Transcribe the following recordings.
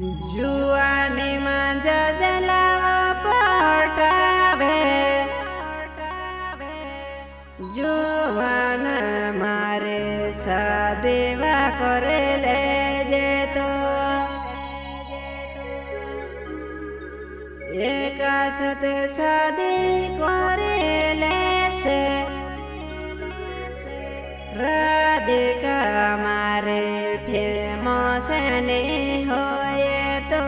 जुआनी में जलावा पटावे जुआन मारे सादेवा करे ले जे तो एक साथ शादी करे ले से राधिका मारे फेमस नहीं होए तो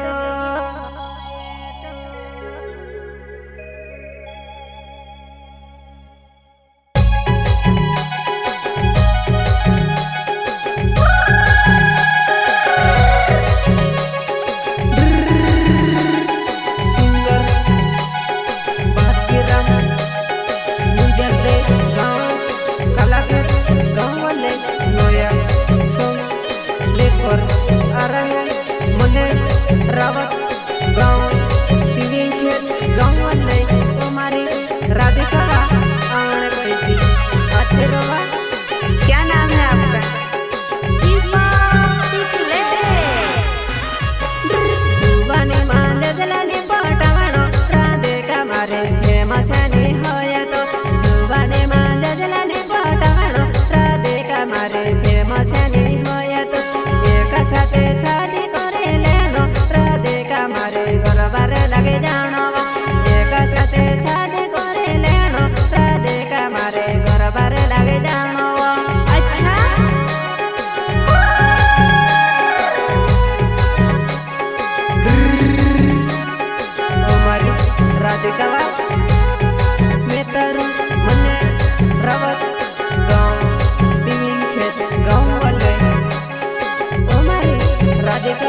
रावत गाँव तिविंखेल गाँव वाले हमारी राधिका आने पड़ी थी। अच्छे रवा क्या नाम है आपका? जुबानी मान जलाने पटावनो राधिका मारे फेमस नहीं होया तो जुबानी मान जलाने पटावनो राधिका मारे फेमस नहीं होया तो एक साथ शादी करे लेनो राधिका मारे बराबर लगे जानो एक साथ शादी करे लेनो राधिका मारे बराबर लगे जानो। अच्छा हमारी राधिका मैं तरु मनेश रावत गाँव तिविंखेल गाँव वाले हमारी राधिका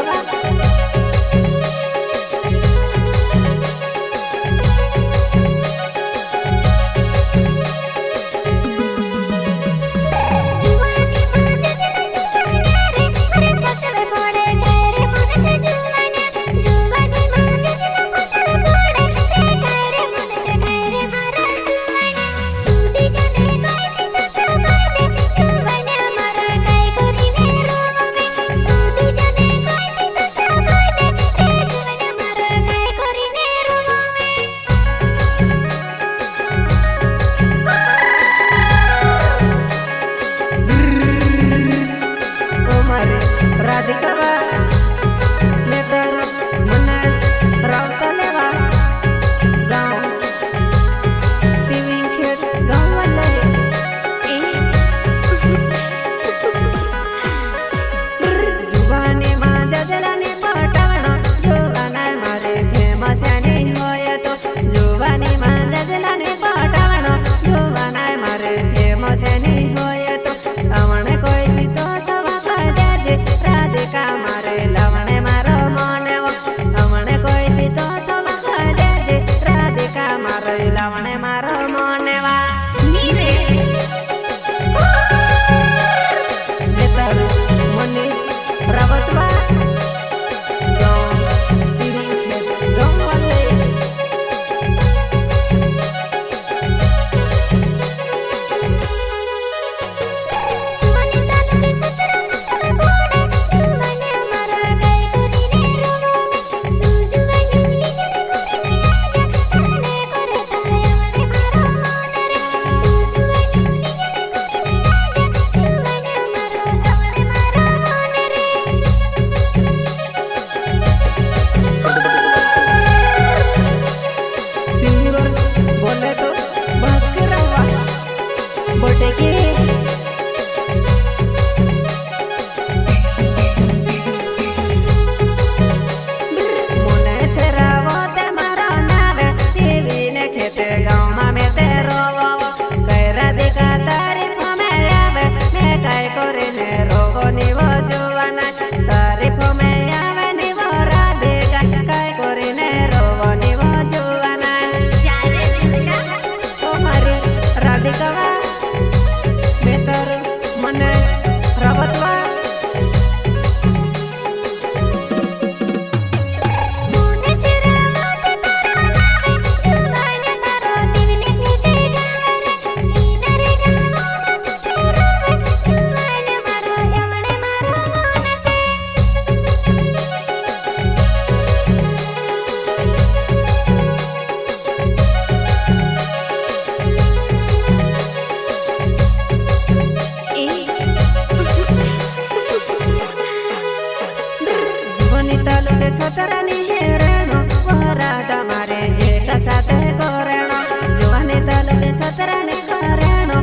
सतरानी हेरणो राधा मारे एक साथे कोरेणो जुवानी तालुके सतरानी कोरेणो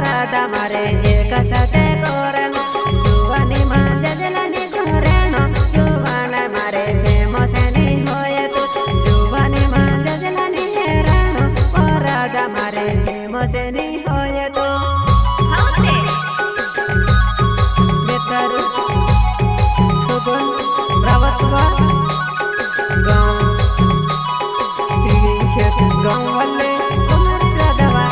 राधा मारे एक साथे कोरेणो जुवानी मां जजलानी कोरेणो जुवाना मारे फेमस नी होय तू जुवानी मां जजलानी हेरणो राधा मारे फेमस नी होय तू बेतारू सुगुन रावतवा गाँव गाँव वाले तुम्हारे राधावा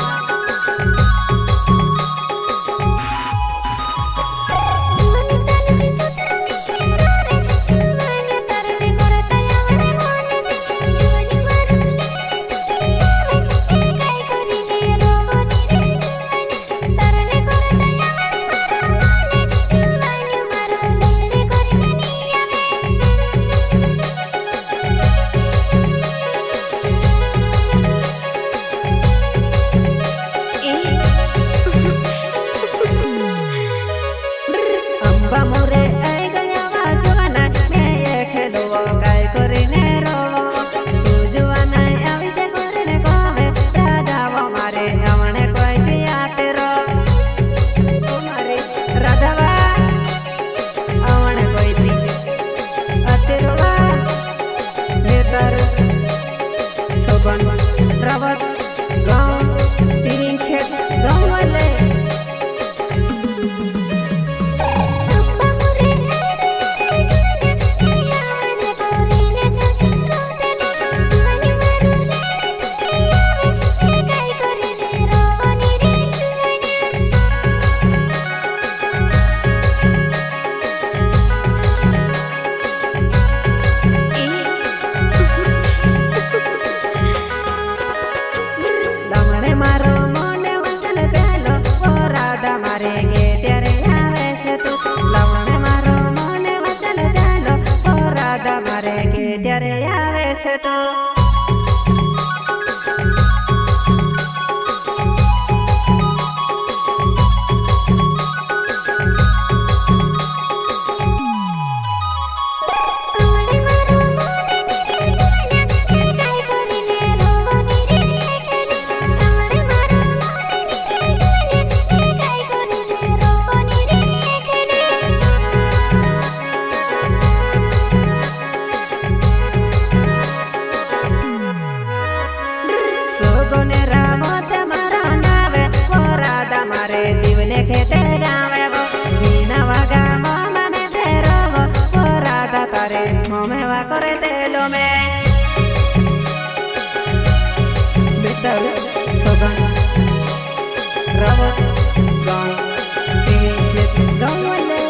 रावत गाँव तीन खेत गाँव वाले ત્યારે આવે છે તો मारे दिवले खेते गावे वो मीना वागा मोमा में तेरो वो राधा तारे मोमे वा करे तेलो में बेटा सोगन रावो गाँव तीन खेत गाँव वाले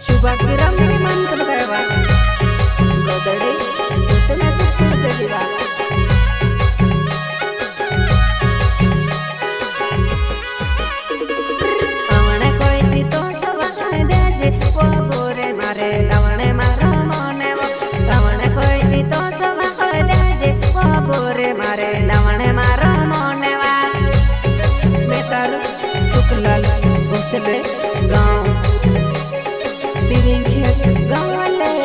शुभाकिरम मंत्र कहवा गोदड़ी तुम्हें सुन देवा आवणे कोई दी तो सवा कह दे जे वो गोरे मारे लवणे मारो मोने वो आवणे कोई दी तो सवा कह दे जे वो गोरे मारे लवणे मारो मोने वा मैं तार सुखलाल उसले गाँव तीन खेत गाँव वाले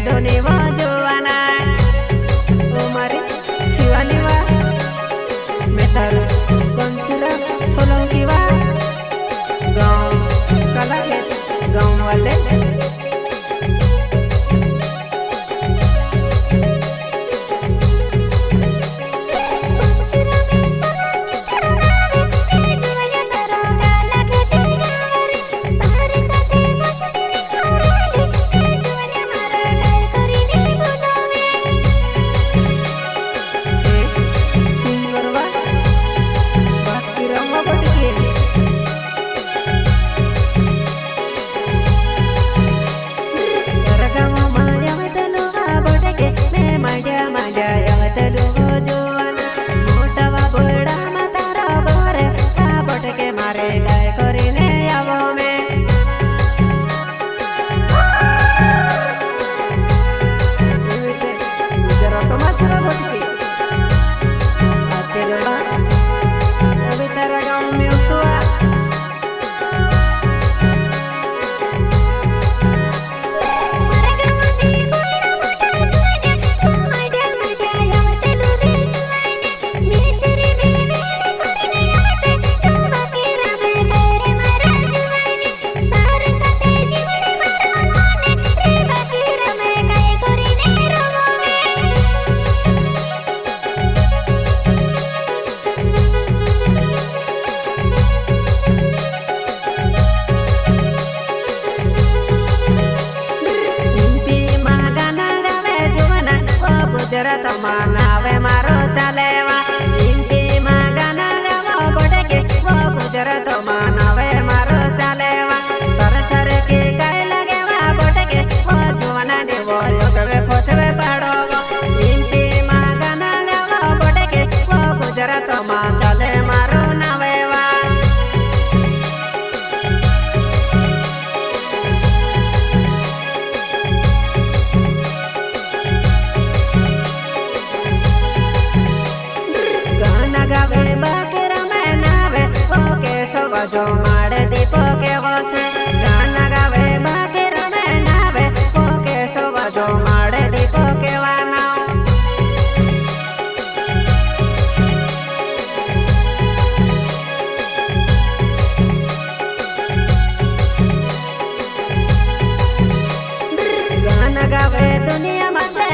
ધોની વા જોવાના ઓ મારી શિવાની વા મેં તારું કંસરા સોલંકી વા ગાँव कला है गाँव वाले गुजरात मनावे मारो चालेवा इंपी में गाना गावा बोटे के वो गुजरात मनावे मारो चालेवा तरसर के गाय लगेवा बोटे के वो जुवाना ने वो योगवे फोचवे पाड़ोवा इंपी में गाना गावा बोटे के वो गुजरात में चले मारो नावेवा जो मारे दीपो के वसे गाना गावे बाकी रमे नावे ओके सो जो मारे दीपो के वाना गाना गावे दुनिया में से